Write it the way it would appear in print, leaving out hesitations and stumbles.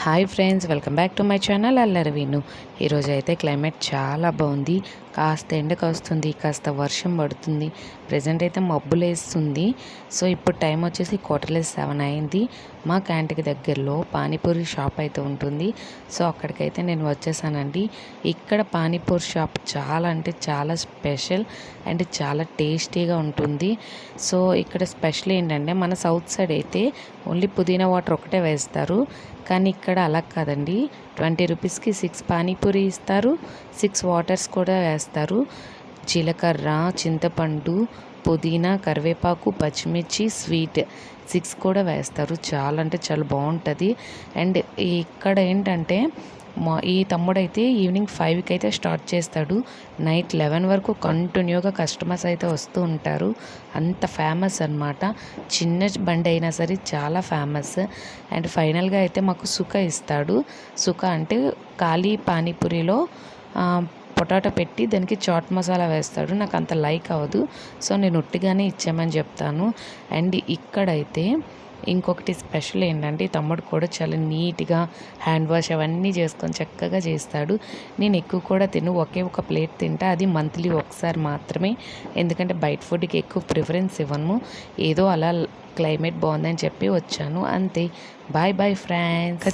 Hi friends, welcome back to my channel అల్లరి విను. ఈరోజు అయితే క్లైమేట్ చాలా బాగుంది. కాస్త ఎండకు వస్తుంది, కాస్త వర్షం పడుతుంది. ప్రజెంట్ అయితే మబ్బులు వేస్తుంది. సో ఇప్పుడు టైం వచ్చేసి 7:15 అయింది. మా క్యాంటీన్కి దగ్గరలో పానీపూరి షాప్ అయితే ఉంటుంది. సో అక్కడికైతే నేను వచ్చేసానండి. ఇక్కడ పానీపూరి షాప్ చాలా అంటే చాలా స్పెషల్ అండ్ చాలా టేస్టీగా ఉంటుంది. సో ఇక్కడ స్పెషల్ ఏంటంటే, మన సౌత్ సైడ్ అయితే ఓన్లీ పుదీనా వాటర్ ఒకటే వేస్తారు, కానీ ఇక్కడ అలా కాదండి. 20 రూపీస్కి 6 పానీపూరి ఇస్తారు, 6 వాటర్స్ కూడా వేస్తారు. జీలకర్ర, చింతపండు, పుదీనా, కరివేపాకు, పచ్చిమిర్చి, స్వీట్ 6 కూడా వేస్తారు. చాలా అంటే చాలా బాగుంటుంది. అండ్ ఇక్కడ ఏంటంటే, ఈ తమ్ముడైతే ఈవినింగ్ 5కి అయితే స్టార్ట్ చేస్తాడు. నైట్ 11 వరకు కంటిన్యూగా కస్టమర్స్ అయితే వస్తూ ఉంటారు. అంత ఫేమస్ అనమాట. చిన్న బండి అయినా సరే చాలా ఫేమస్. అండ్ ఫైనల్గా అయితే మాకు సుఖ ఇస్తాడు. సుఖ అంటే ఖాళీ పానీపూరిలో పొటాటో పెట్టి దానికి చాట్ మసాలా వేస్తాడు. నాకు అంత లైక్ అవ్వదు, సో నేను ఉట్టిగానే ఇచ్చామని చెప్తాను. అండ్ ఇక్కడైతే ఇంకొకటి స్పెషల్ ఏంటంటే, తమ్ముడు కూడా చాలా నీట్గా హ్యాండ్ వాష్ అవన్నీ చేసుకొని చక్కగా చేస్తాడు. నేను ఎక్కువ కూడా ఒకే ఒక ప్లేట్ తింటా, అది మంత్లీ ఒకసారి మాత్రమే. ఎందుకంటే బయట ఫుడ్కి ఎక్కువ ప్రిఫరెన్స్ ఇవ్వను. ఏదో అలా క్లైమేట్ బాగుందని చెప్పి వచ్చాను, అంతే. Bye bye friends.